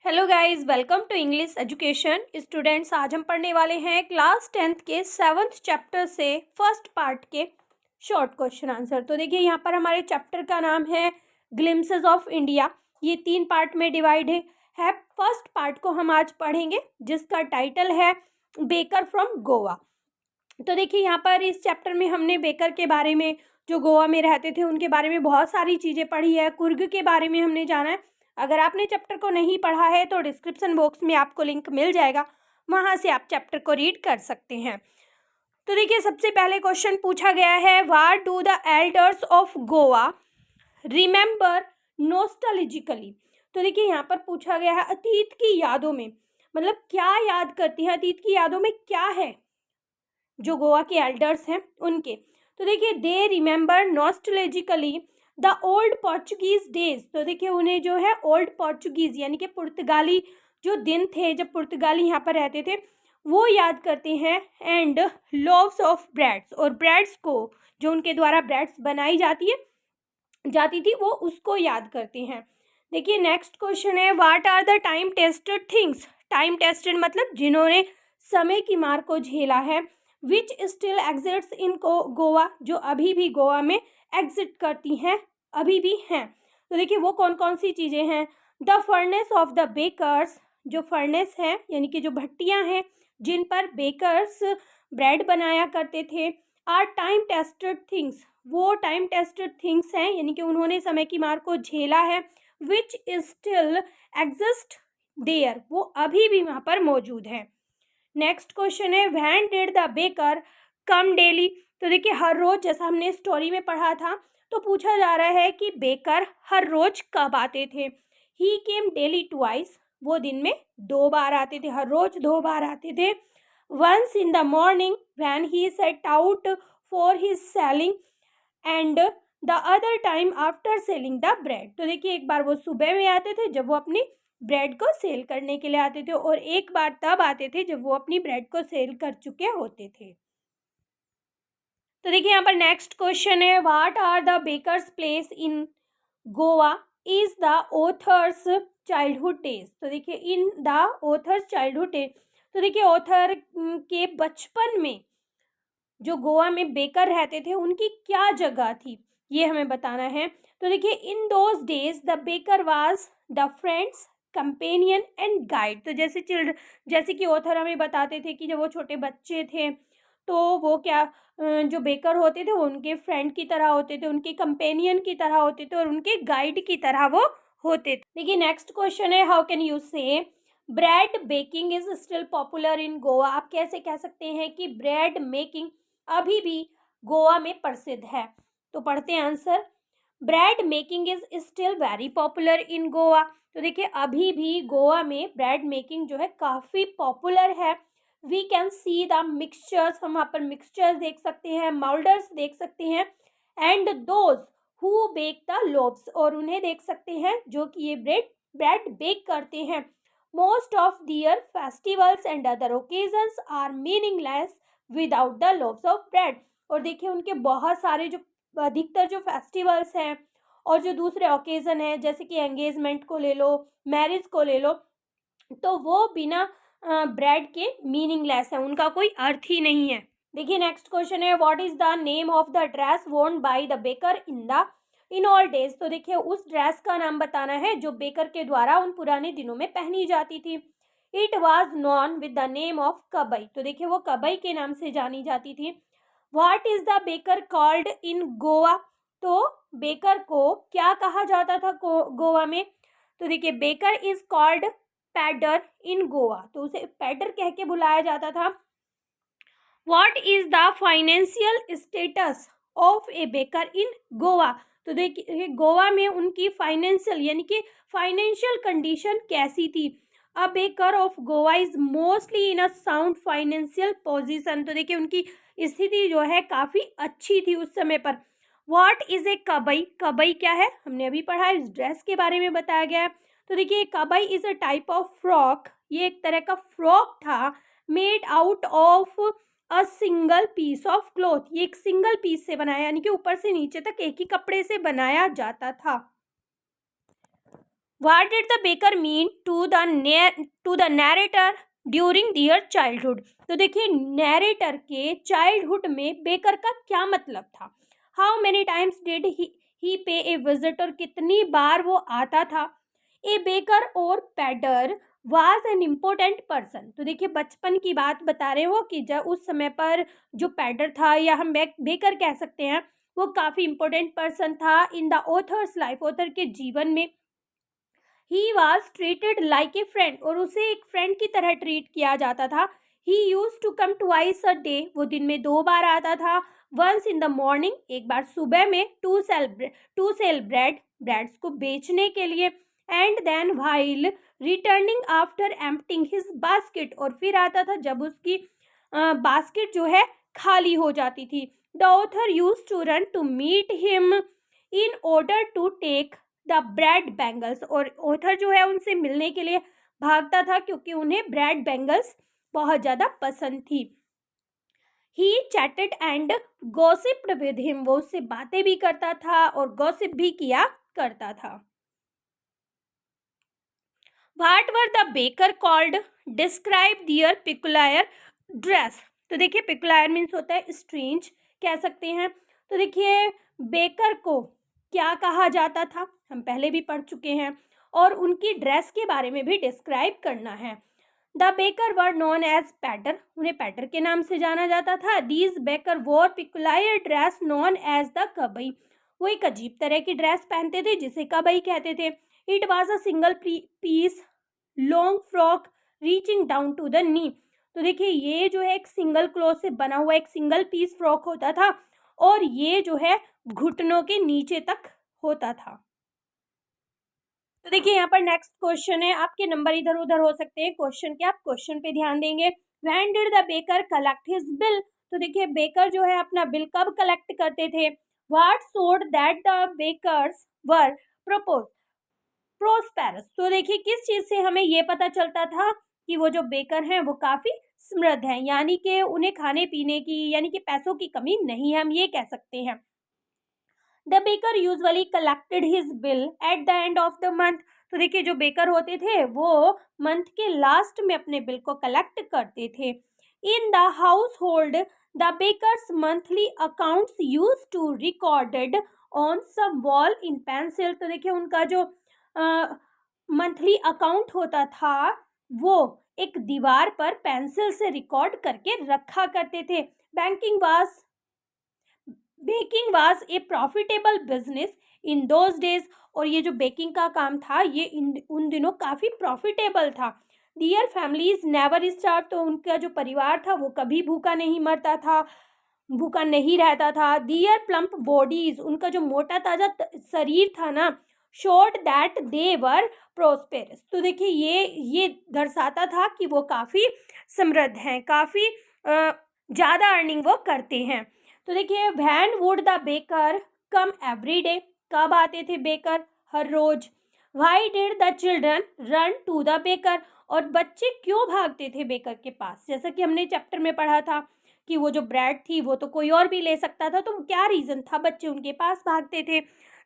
Hello guys, welcome to English education. Students, आज हम पढ़ने वाले हैं क्लास 10th के 7th चैप्टर से फर्स्ट पार्ट के शॉर्ट क्वेश्चन आंसर। तो देखिए, यहाँ पर हमारे चैप्टर का नाम है ग्लिम्सेस ऑफ इंडिया। ये 3 पार्ट में डिवाइड है। फर्स्ट पार्ट को हम आज पढ़ेंगे, जिसका टाइटल है बेकर फ्रॉम गोवा। तो देखिए, यहाँ पर इस चैप्टर में हमने बेकर के बारे में, जो गोवा में रहते थे उनके बारे में बहुत सारी चीज़ें पढ़ी है। कुर्ग के बारे में हमने जाना है। अगर आपने चैप्टर को नहीं पढ़ा है तो डिस्क्रिप्शन बॉक्स में आपको लिंक मिल जाएगा, वहाँ से आप चैप्टर को रीड कर सकते हैं। तो देखिए, सबसे पहले क्वेश्चन पूछा गया है, what do the elders of Goa remember नॉस्टैल्जिकली। तो देखिए, यहाँ पर पूछा गया है अतीत की यादों में, मतलब क्या याद करती हैं, अतीत की यादों में क्या है जो गोवा के एल्डर्स हैं उनके। तो देखिए, they remember नॉस्टैल्जिकली the old Portuguese days. तो देखिए, उन्हें जो है ओल्ड पोर्चुगीज यानी कि पुर्तगाली जो दिन थे जब पुर्तगाली यहाँ पर रहते थे वो याद करते हैं। एंड लोव्स ऑफ ब्रेड्स, और ब्रेड्स को, जो उनके द्वारा ब्रेड्स बनाई जाती थी वो उसको याद करते हैं। देखिए, नेक्स्ट क्वेश्चन है, what are the time tested things. Time tested मतलब जिन्होंने समय की मार को झेला है। Which still exists in Goa, जो अभी भी गोवा में एग्जिट करती हैं, अभी भी हैं। तो देखिए, वो कौन कौन सी चीज़ें हैं। The furnace of the bakers, जो फर्नेस है यानी कि जो भट्टियाँ हैं जिन पर बेकर्स ब्रेड बनाया करते थे। आर टाइम टेस्टेड थिंग्स, वो टाइम टेस्टेड थिंग्स हैं यानी कि उन्होंने समय की मार को झेला है। विच स्टिल एग्जिस्ट देयर, वो अभी भी वहाँ पर मौजूद है। नेक्स्ट क्वेश्चन है, when did the baker come daily. तो देखिए, हर रोज, जैसा हमने स्टोरी में पढ़ा था, तो पूछा जा रहा है कि बेकर हर रोज कब आते थे। ही केम डेली ट्वाइस, वो दिन में 2 बार आते थे, हर रोज 2 बार आते थे। Once in the morning when he set out for his selling and the other time after selling the bread. तो देखिए, एक बार वो सुबह में आते थे जब वो अपनी ब्रेड को सेल करने के लिए आते थे, और एक बार तब आते थे जब वो अपनी ब्रेड को सेल कर चुके होते थे। तो देखिए, यहाँ पर नेक्स्ट क्वेश्चन है, what are the bakers place in Goa is the author's childhood days. तो देखिए, in the author's childhood days, तो देखिए ऑथर के बचपन में जो गोवा में बेकर रहते थे उनकी क्या जगह थी, ये हमें बताना है। तो देखिए, in those days the baker was the friends companion and guide. तो जैसे कि ऑथर हमें बताते थे कि जब वो छोटे बच्चे थे तो वो क्या, जो बेकर होते थे वो उनके फ्रेंड की तरह होते थे, उनके कंपेनियन की तरह होते थे, और उनके गाइड की तरह वो होते थे। देखिए, नेक्स्ट क्वेश्चन है, हाउ कैन यू से bread baking is still popular in Goa. आप कैसे कह सकते हैं कि ब्रेड मेकिंग अभी भी गोवा में प्रसिद्ध है। तो पढ़ते हैं answer, bread making is still very popular in Goa. तो देखिए, अभी भी गोवा में ब्रेड मेकिंग जो है काफ़ी पॉपुलर है। We can see the mixtures, हम वहाँ पर मिक्सचर्स देख सकते हैं, मोल्डर्स देख सकते हैं, and those who bake the loaves, और उन्हें देख सकते हैं जो कि ये ब्रेड बेक करते हैं। Most of their festivals and other occasions are meaningless without the loaves of bread. और देखिए, उनके बहुत सारे जो अधिकतर जो फेस्टिवल्स हैं और जो दूसरे ओकेजन है, जैसे कि एंगेजमेंट को ले लो, मैरिज को ले लो, तो वो बिना ब्रेड के मीनिंगलेस है, उनका कोई अर्थ ही नहीं है। देखिए, नेक्स्ट क्वेश्चन है, what is the name of the dress worn by the baker in all days. तो देखिए, उस ड्रेस का नाम बताना है जो बेकर के द्वारा उन पुराने दिनों में पहनी जाती थी। It was non with the name of कबई। तो देखिए, वो कबई के नाम से जानी जाती थी। What is the baker called in Goa. तो बेकर को क्या कहा जाता था गोवा में। तो देखिए, baker is called pader in Goa, तो उसे पैडर कह के बुलाया जाता था। What is the financial status of a baker in Goa. तो देखिए, गोवा में उनकी फाइनेंशियल यानी कि फाइनेंशियल कंडीशन कैसी थी। A baker of Goa is mostly in a sound financial position. तो देखिए, उनकी स्थिति जो है काफ़ी अच्छी थी उस समय पर। व्हाट इज ए कबई, कबई क्या है हमने अभी पढ़ा है, इस ड्रेस के बारे में बताया गया है। तो देखिए, kabai is a type of frock, ये एक तरह का फ्रॉक था, made out of a single piece of cloth. ये एक सिंगल पीस से बनाया यानी कि ऊपर से नीचे तक एक ही कपड़े से बनाया जाता था। What did the baker mean to the narrator during their childhood. तो देखिए नैरेटर के चाइल्डहुड में बेकर का क्या मतलब था। How many times did he पे ए विजिट, और कितनी बार वो आता था। ए बेकर और pader was an important person. तो देखिए बचपन की बात बता रहे हो कि जब उस समय पर जो पैडर था या हम बेकर कह सकते हैं, वो काफ़ी इम्पोर्टेंट पर्सन था इन द ऑथर्स लाइफ, ऑथर के जीवन में। He was treated like a friend, और उसे एक फ्रेंड की तरह ट्रीट किया जाता था। He use to come twice a day, वो दिन में 2 बार आता था। वंस इन द मॉर्निंग, एक बार सुबह में, टू सेल ब्रेड्स को बेचने के लिए, and then while returning after emptying his basket, और फिर आता था जब उसकी बास्केट जो है खाली हो जाती थी। The author use to run to meet him in order to take the bread bangles, और ऑथर जो है उनसे मिलने के लिए भागता था क्योंकि उन्हें ब्रेड बैंगल्स बहुत ज़्यादा पसंद थी। ही चैटेड एंड गॉसिप्ड विद हिम, वो उससे बातें भी करता था और गॉसिप भी किया करता था। What were the baker called, describe their peculiar dress. तो देखिए पिकुलायर मीन्स होता है स्ट्रेंज, कह सकते हैं। तो देखिए बेकर को क्या कहा जाता था, हम पहले भी पढ़ चुके हैं, और उनकी ड्रेस के बारे में भी डिस्क्राइब करना है। The baker were known as pader, उन्हें पैटर के नाम से जाना जाता था। दीज बेकर वोर पिकुलायर ड्रेस नोन एज द कबई, वो एक अजीब तरह की ड्रेस पहनते थे जिसे कबई कहते थे। It was a single piece long frock reaching down to the knee. तो देखिए ये जो है एक सिंगल क्लॉथ से बना हुआ एक सिंगल पीस फ्रॉक होता था, और ये जो है घुटनों के नीचे तक होता था। तो देखिए यहाँ पर नेक्स्ट क्वेश्चन है, आपके नंबर इधर उधर हो सकते हैं क्वेश्चन के, आप क्वेश्चन पे ध्यान देंगे। When did the baker collect his bill. तो देखिए बेकर जो है अपना बिल कब कलेक्ट करते थे। What showed that the bakers were prosperous. तो देखिए किस चीज से हमें ये पता चलता था कि वो जो बेकर हैं वो काफी समृद्ध हैं, यानी कि उन्हें खाने पीने की यानी कि पैसों की कमी नहीं है, हम ये कह सकते हैं। The baker usually collected his bill at the end of the month. तो देखिए जो बेकर होते थे वो मंथ के लास्ट में अपने बिल को कलेक्ट करते थे। In the household the bakers monthly accounts use to recorded on some wall in pencil. तो देखिए उनका जो मंथली अकाउंट होता था वो एक दीवार पर पेंसिल से रिकॉर्ड करके रखा करते थे। Baking was a profitable business in those days, और ये जो बेकिंग का काम था ये उन दिनों काफ़ी प्रॉफिटेबल था। दियर फैमिलीज नेवर स्टार्व, तो उनका जो परिवार था वो कभी भूखा नहीं मरता था, भूखा नहीं रहता था। दियर प्लम्प बॉडीज, उनका जो मोटा ताजा शरीर था ना, showed that they were prosperous. तो देखिए ये दर्शाता था कि वो काफ़ी समृद्ध हैं, काफ़ी ज़्यादा अर्निंग वो करते हैं। तो देखिए when would the baker come every day, कब आते थे बेकर, हर रोज। Why did the children run to the baker, और बच्चे क्यों भागते थे बेकर के पास। जैसा कि हमने चैप्टर में पढ़ा था कि वो जो ब्रेड थी वो तो कोई और भी ले सकता था, तो क्या रीज़न था बच्चे उनके पास भागते थे।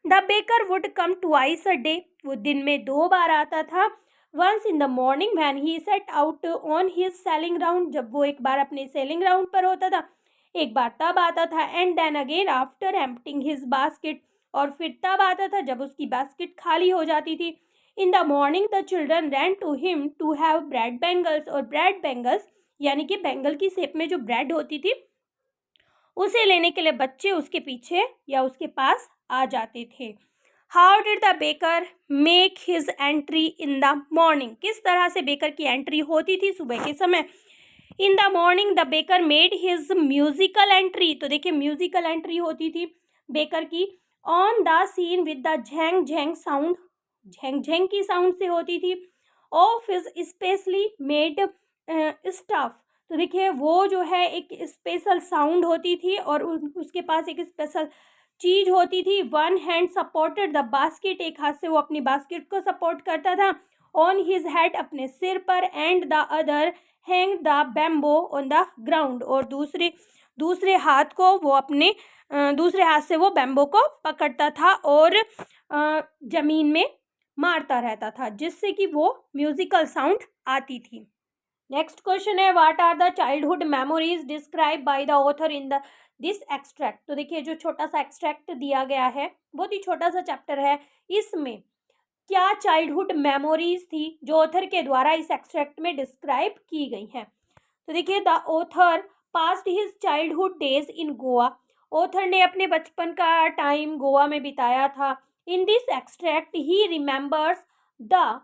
The baker would come twice a day, वो दिन में 2 बार आता था। Once in the morning when he set out on his selling ground, जब वो एक बार अपने सेलिंग ग्राउंड पर होता था, एक बार तब आता था। And then again after emptying his basket, और फिर तब आता था जब उसकी बास्केट खाली हो जाती थी। In the morning the children ran to him to have bread bangles, और ब्रेड बैंगल्स यानी कि बैंगल की शेप में जो ब्रेड होती थी उसे लेने के लिए बच्चे उसके पीछे या उसके पास आ जाते थे। How did the baker make his entry in the morning, किस तरह से बेकर की एंट्री होती थी सुबह के समय। In the morning the baker made his musical entry, तो देखिए म्यूजिकल एंट्री होती थी बेकर की on the scene with the jhang jhang sound, झैंग झैंग की साउंड से होती थी। Of his specially made staff, तो देखिए वो जो है एक स्पेशल साउंड होती थी और उसके पास एक स्पेशल चीज होती थी। One hand supported the basket, एक हाथ से वो अपनी बास्केट को सपोर्ट करता था। ऑन हिज हेड, अपने सिर पर। And the other hang the bamboo on the ground, और दूसरे हाथ को वो अपने दूसरे हाथ से वो बैम्बो को पकड़ता था और जमीन में मारता रहता था, जिससे कि वो म्यूजिकल साउंड आती थी। नेक्स्ट क्वेश्चन है, what are the childhood memories describe by the author in the this extract. तो देखिए जो छोटा सा एक्सट्रैक्ट दिया गया है, बहुत ही छोटा सा चैप्टर है, इसमें क्या चाइल्डहुड मेमोरीज थी जो ऑथर के द्वारा इस एक्सट्रैक्ट में डिस्क्राइब की गई हैं। तो देखिए the author past his childhood days in Goa. Author ने अपने बचपन का टाइम गोवा में बिताया था। In this extract he remembers the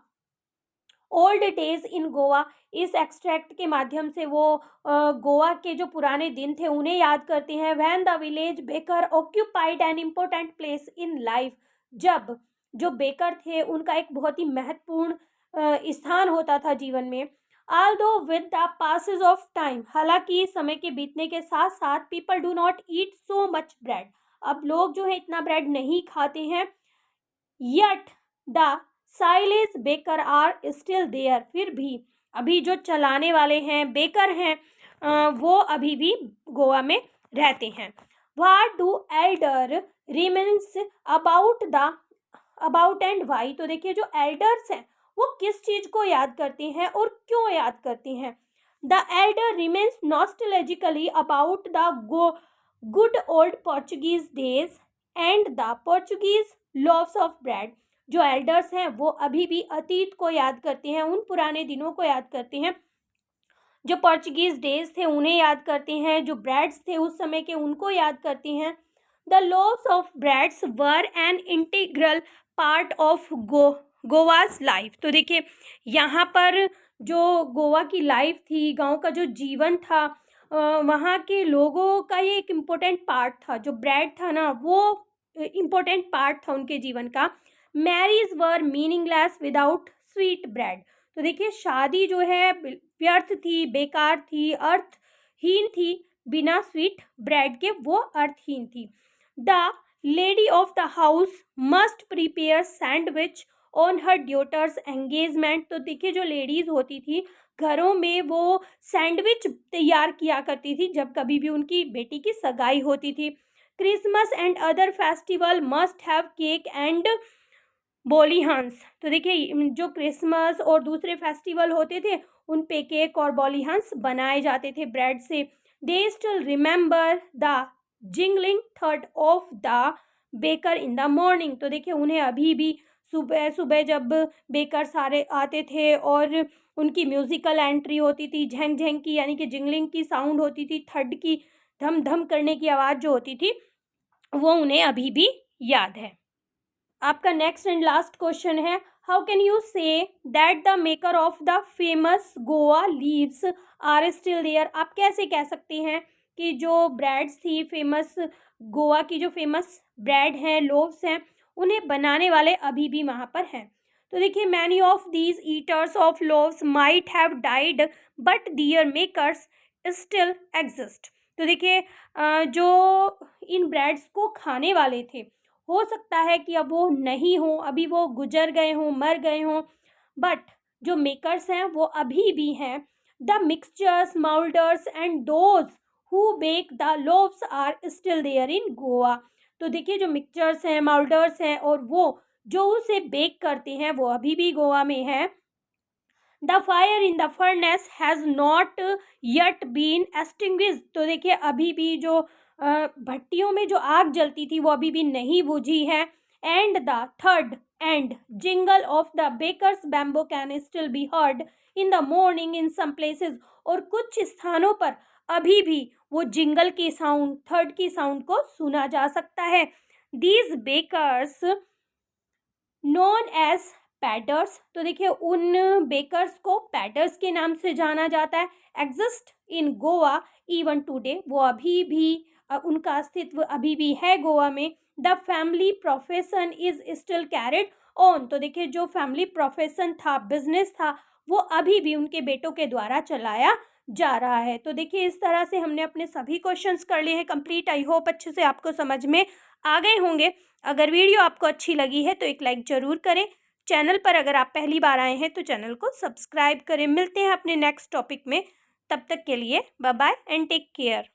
old days in Goa. इस एक्सट्रैक्ट के माध्यम से वो गोवा के जो पुराने दिन थे उन्हें याद करते हैं। When the village baker occupied an important place in life. जब जो बेकर थे उनका एक बहुत ही महत्वपूर्ण स्थान होता था जीवन में। although with the passes of time, हालांकि समय के बीतने के साथ साथ people do not eat so much bread, अब लोग जो है इतना ब्रेड नहीं खाते हैं। yet the साइलेज बेकर आर स्टिल देयर, फिर भी अभी जो चलाने वाले हैं बेकर हैं वो अभी भी गोवा में रहते हैं। What do elder reminisce about and why. तो देखिए जो एल्डर्स हैं वो किस चीज को याद करते हैं और क्यों याद करते हैं। The Elder remains नॉस्टैल्जिकली about the good old Portuguese days and the Portuguese loaves of bread. जो एल्डर्स हैं वो अभी भी अतीत को याद करते हैं, उन पुराने दिनों को याद करते हैं, जो पोर्चुगीज डेज थे उन्हें याद करते हैं, जो ब्रेड्स थे उस समय के उनको याद करते हैं। The loaves of breads were an integral part of Goa's life. तो देखिए यहाँ पर जो गोवा की लाइफ थी, गांव का जो जीवन था, वहाँ के लोगों का ये एक इम्पोर्टेंट पार्ट था। जो ब्रेड था ना वो इम्पोर्टेंट पार्ट था उनके जीवन का। मैरिज वर मीनिंगलेस विदाउट स्वीट ब्रेड। तो देखिए शादी जो है व्यर्थ थी, बेकार थी, अर्थहीन थी, बिना स्वीट ब्रेड के वो अर्थहीन थी। The lady of the house must prepare sandwich on her daughter's engagement. तो देखिए जो लेडीज होती थी घरों में वो सैंडविच तैयार किया करती थी जब कभी भी उनकी बेटी की सगाई होती थी। Christmas and other festival must have cake and bolinhas. तो देखिए जो क्रिसमस और दूसरे फेस्टिवल होते थे उन पे केक और बॉलीहांस बनाए जाते थे ब्रेड से। They still remember the jingling third of the baker in the morning. तो देखिए उन्हें अभी भी सुबह सुबह जब बेकर सारे आते थे और उनकी म्यूजिकल एंट्री होती थी, झेंग झेंग की यानी कि जिंगलिंग की साउंड होती थी, थर्ड की धम धम करने की आवाज़ जो होती थी वो उन्हें अभी भी याद है। आपका नेक्स्ट एंड लास्ट क्वेश्चन है, how can you say that the maker of the famous Goa loaves are still there. आप कैसे कह सकते हैं कि जो ब्रेड्स थी फेमस, गोवा की जो फेमस ब्रेड हैं, लोव्स हैं, उन्हें बनाने वाले अभी भी वहाँ पर हैं। तो देखिए many of these eaters of loaves might have died but their makers still exist. तो देखिए जो इन ब्रेड्स को खाने वाले थे हो सकता है कि अब वो नहीं हो, अभी वो गुजर गए हों, मर गए हों, बट जो मेकर्स हैं वो अभी भी हैं। The mixtures moulders and those who bake the loaves are still there in Goa. तो देखिए जो मिक्सचर्स हैं, माउल्डर्स हैं और वो जो उसे बेक करते हैं वो अभी भी गोवा में है। The fire in the furnace has not yet been extinguished. तो देखिए अभी भी जो भट्टियों में जो आग जलती थी वो अभी भी नहीं बुझी है। एंड द थर्ड and jingle of the bakers bamboo can still be heard in the morning in some places. और कुछ स्थानों पर अभी भी वो जिंगल की साउंड, थर्ड की साउंड को सुना जा सकता है। These bakers known as paders. तो देखिए उन बेकर्स को पैडर्स के नाम से जाना जाता है। Exist in Goa even today, वो अभी भी उनका अस्तित्व अभी भी है गोवा में। The family profession is still carried on. तो देखिए जो फैमिली प्रोफेशन था, बिजनेस था, वो अभी भी उनके बेटों के द्वारा चलाया जा रहा है। तो देखिए इस तरह से हमने अपने सभी क्वेश्चंस कर लिए हैं कंप्लीट। आई होप अच्छे से आपको समझ में आ गए होंगे। अगर वीडियो आपको अच्छी लगी है तो एक लाइक ज़रूर करें। चैनल पर अगर आप पहली बार आए हैं तो चैनल को सब्सक्राइब करें। मिलते हैं अपने नेक्स्ट टॉपिक में, तब तक के लिए bye bye and take care.